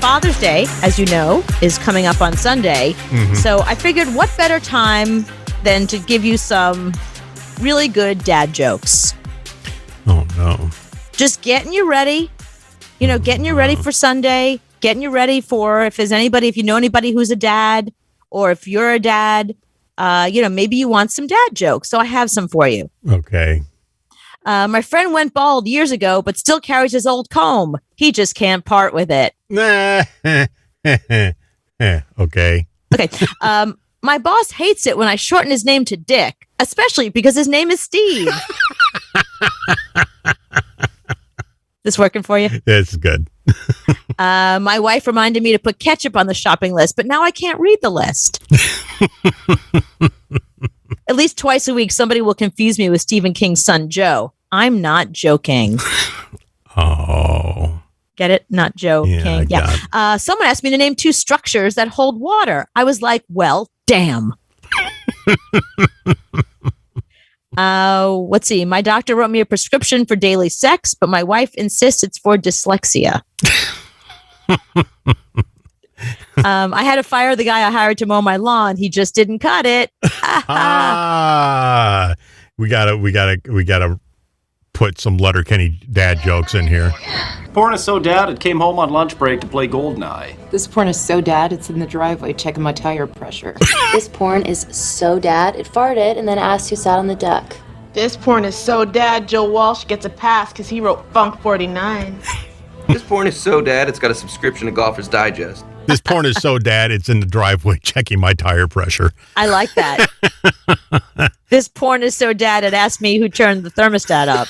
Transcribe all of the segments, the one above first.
Father's Day, as you know, is coming up on Sunday. So I figured what better time than to give you some really good dad jokes. Oh, no. Just getting you ready, getting you ready for Sunday, getting you ready for if you know anybody who's a dad, or if you're a dad, maybe you want some dad jokes. So I have some for you. Okay. My friend went bald years ago, but still carries his old comb. He just can't part with it. Okay. Okay. My boss hates it when I shorten his name to Dick, especially because his name is Steve. This working for you? It's good. My wife reminded me to put ketchup on the shopping list, but now I can't read the list. At least twice a week, somebody will confuse me with Stephen King's son, Joe. I'm not joking. Oh. Get it? Not Joe King. Yeah. Someone asked me to name 2 structures that hold water. I was like, well, damn. Let's see. My doctor wrote me a prescription for daily sex, but my wife insists it's for dyslexia. I had to fire the guy I hired to mow my lawn. He just didn't cut it. We gotta put some Letterkenny dad jokes in here. Porn is so dad, it came home on lunch break to play Goldeneye. This porn is so dad, it's in the driveway checking my tire pressure. This porn is so dad, it farted and then asked who sat on the deck. This porn is so dad, Joe Walsh gets a pass because he wrote Funk 49. This porn is so dad, it's got a subscription to Golfer's Digest. This porn is so dad, it's in the driveway checking my tire pressure. I like that. This porn is so dad, it asked me who turned the thermostat up.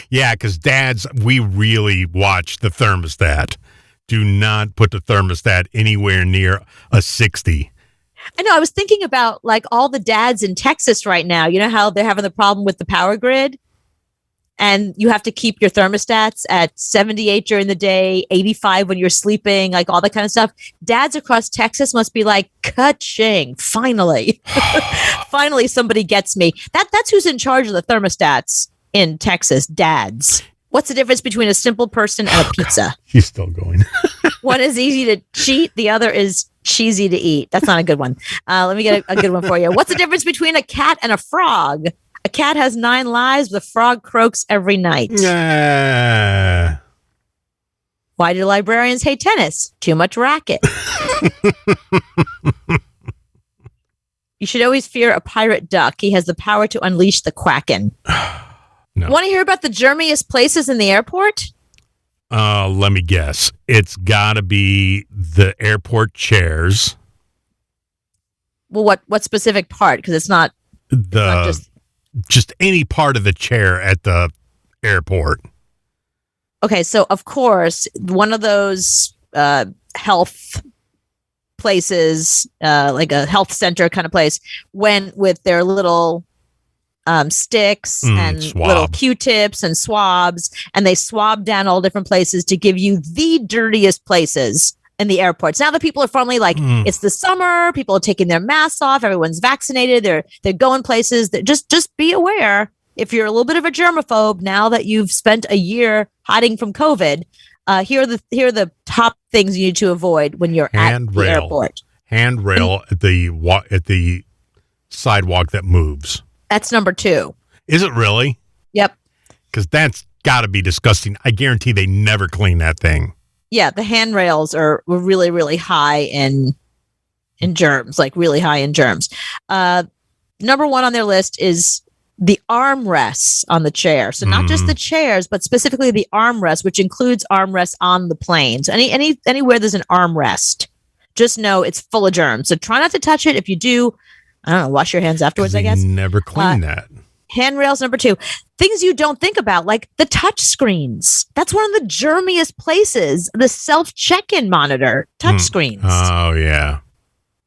Yeah, because dads, we really watch the thermostat. Do not put the thermostat anywhere near a 60. I know. I was thinking about like all the dads in Texas right now. You know how they're having the problem with the power grid? And you have to keep your thermostats at 78 during the day, 85 when you're sleeping, like all that kind of stuff. Dads across Texas must be like, ka-ching, finally. Finally, somebody gets me. That's who's in charge of the thermostats in Texas, dads. What's the difference between a simple person and a pizza? She's still going. One is easy to cheat. The other is cheesy to eat. That's not a good one. Let me get a good one for you. What's the difference between a cat and a frog? A cat has 9 lives. The frog croaks every night. Why do librarians hate tennis? Too much racket. You should always fear a pirate duck. He has the power to unleash the Kraken. No. Want to hear about the germiest places in the airport? Let me guess. It's got to be the airport chairs. Well, what specific part? Because it's not just any part of the chair at the airport. Okay, so of course, one of those health places, like a health center kind of place, went with their little sticks and little Q-tips and swabs, and they swabbed down all different places to give you the dirtiest places in the airports. Now the people are finally like, it's the summer, people are taking their masks off, everyone's vaccinated, they're going places. That just be aware, if you're a little bit of a germaphobe, now that you've spent a year hiding from COVID, here are the top things you need to avoid when you're at the airport. Handrail at the sidewalk that moves. That's number 2. Is it really? Yep. Because that's got to be disgusting. I guarantee they never clean that thing. Yeah, the handrails were really, really high in germs, like really high in germs. Number 1 on their list is the armrests on the chair. So not just the chairs, but specifically the armrest, which includes armrests on the plane. So anywhere there's an armrest, just know it's full of germs. So try not to touch it. If you do, I don't know, wash your hands afterwards, I guess. Never clean that. Handrails, number 2. Things you don't think about, like the touch screens. That's one of the germiest places. The self-check-in monitor, touch screens. Oh, yeah.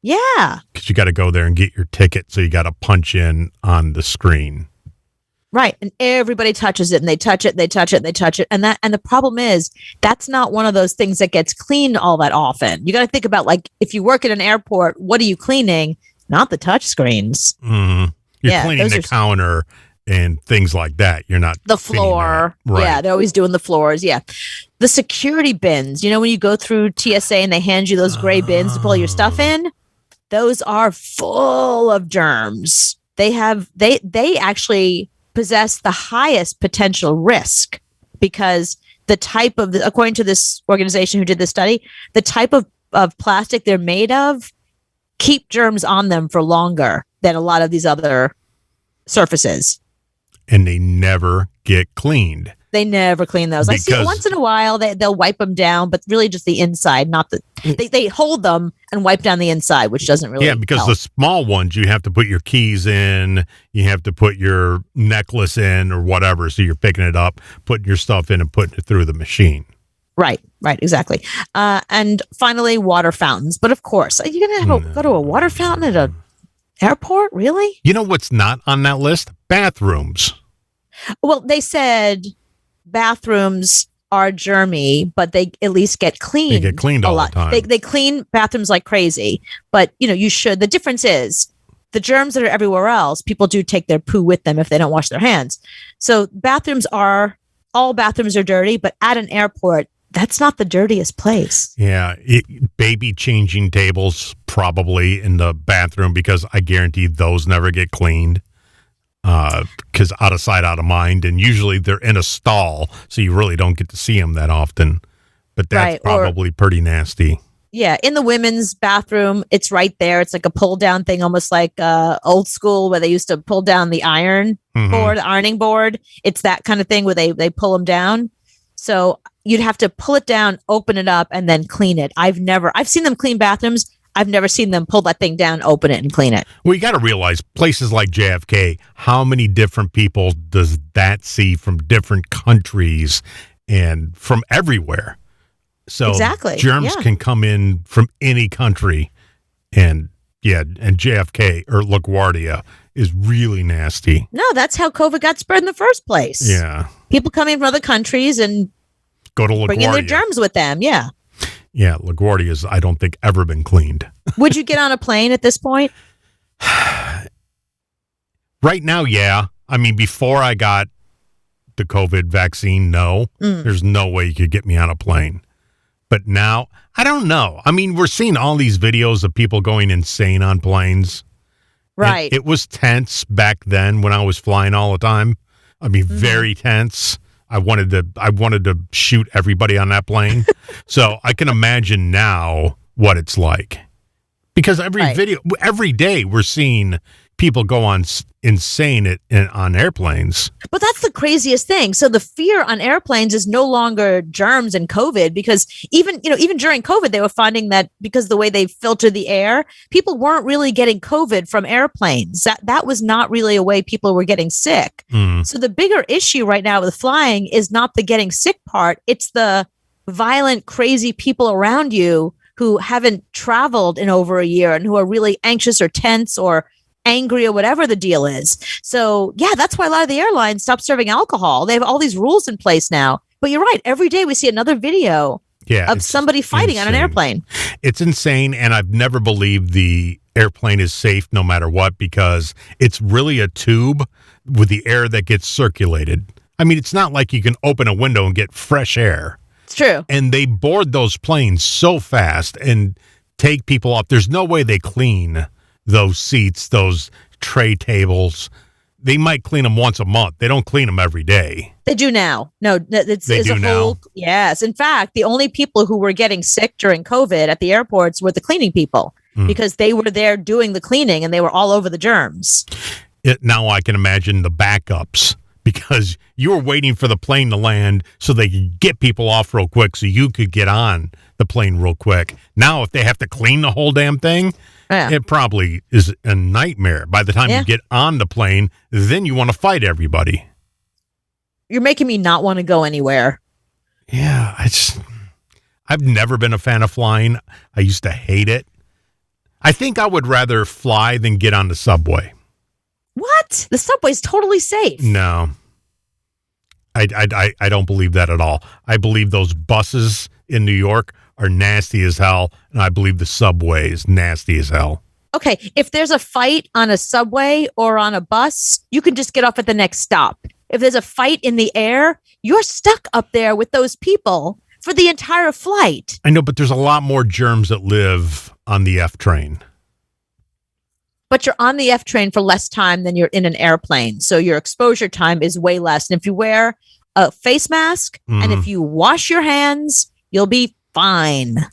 Yeah. Because you got to go there and get your ticket, so you got to punch in on the screen. Right. And everybody touches it, and they touch it, they touch it, they touch it. And the problem is, that's not one of those things that gets cleaned all that often. You got to think about, like, if you work at an airport, what are you cleaning? Not the touch screens. Mm-hmm. You're cleaning the counter and things like that. You're not The cleaning floor. that. Right. Yeah, they're always doing the floors. Yeah. The security bins, you know, when you go through TSA and they hand you those gray bins to pull your stuff in, those are full of germs. They actually possess the highest potential risk because according to this organization who did this study, the type of plastic they're made of keep germs on them for longer than a lot of these other surfaces. And they never get cleaned. They never clean those. I see it once in a while they'll wipe them down, but really just the inside, not the they hold them and wipe down the inside, which doesn't really because help. the small ones you have to put your keys in, you have to put your necklace in or whatever, so you're picking it up, putting your stuff in and putting it through the machine. Right, exactly. And finally, water fountains. But of course, are you going to go to a water fountain at an airport? Really? You know what's not on that list? Bathrooms. Well, they said bathrooms are germy, but they at least get cleaned. They get cleaned all the time. They clean bathrooms like crazy, but you should. The difference is the germs that are everywhere else, people do take their poo with them if they don't wash their hands. So all bathrooms are dirty, but at an airport, that's not the dirtiest place. Yeah, baby changing tables probably in the bathroom because I guarantee those never get cleaned. Because out of sight, out of mind, and usually they're in a stall, so you really don't get to see them that often. But that's probably pretty nasty. Yeah, in the women's bathroom, it's right there. It's like a pull down thing, almost like old school where they used to pull down the ironing board. It's that kind of thing where they pull them down. So you'd have to pull it down, open it up, and then clean it. I've seen them clean bathrooms. I've never seen them pull that thing down, open it, and clean it. Well, you got to realize places like JFK, how many different people does that see from different countries and from everywhere? So exactly. Germs can come in from any country. And JFK or LaGuardia is really nasty. No, that's how COVID got spread in the first place. Yeah. People coming from other countries and go to LaGuardia. Bringing their germs with them. Yeah. Yeah, LaGuardia's, I don't think, ever been cleaned. Would you get on a plane at this point? Right now, yeah. I mean, before I got the COVID vaccine, no. There's no way you could get me on a plane. But now, I don't know. I mean, we're seeing all these videos of people going insane on planes. Right. And it was tense back then when I was flying all the time. I mean, very tense. I wanted to shoot everybody on that plane. So I can imagine now what it's like. Because every day we're seeing people go on insane on airplanes. But that's the craziest thing. So the fear on airplanes is no longer germs and COVID, because even during COVID, they were finding that because of the way they filter the air, people weren't really getting COVID from airplanes. That was not really a way people were getting sick. So the bigger issue right now with flying is not the getting sick part. It's the violent, crazy people around you who haven't traveled in over a year and who are really anxious or tense or angry or whatever the deal is. So yeah, that's why a lot of the airlines stopped serving alcohol. They have all these rules in place now. But you're right. Every day we see another video of somebody fighting on an airplane. It's insane. And I've never believed the airplane is safe no matter what, because it's really a tube with the air that gets circulated. I mean, it's not like you can open a window and get fresh air. It's true. And they board those planes so fast and take people off. There's no way they clean those seats, those tray tables. They might clean them once a month. They don't clean them every day. They do now. No, they do now. Yes. In fact, the only people who were getting sick during COVID at the airports were the cleaning people because they were there doing the cleaning and they were all over the germs. Now I can imagine the backups, because you were waiting for the plane to land so they could get people off real quick so you could get on the plane real quick. Now, if they have to clean the whole damn thing, it probably is a nightmare. By the time you get on the plane, then you want to fight everybody. You're making me not want to go anywhere. Yeah, I've never been a fan of flying. I used to hate it. I think I would rather fly than get on the subway. What? The subway's totally safe. No. I don't believe that at all. I believe those buses in New York are nasty as hell, and I believe the subway is nasty as hell. Okay, if there's a fight on a subway or on a bus, you can just get off at the next stop. If there's a fight in the air, you're stuck up there with those people for the entire flight. I know, but there's a lot more germs that live on the F train. But you're on the F train for less time than you're in an airplane. So your exposure time is way less. And if you wear a face mask and if you wash your hands, you'll be fine.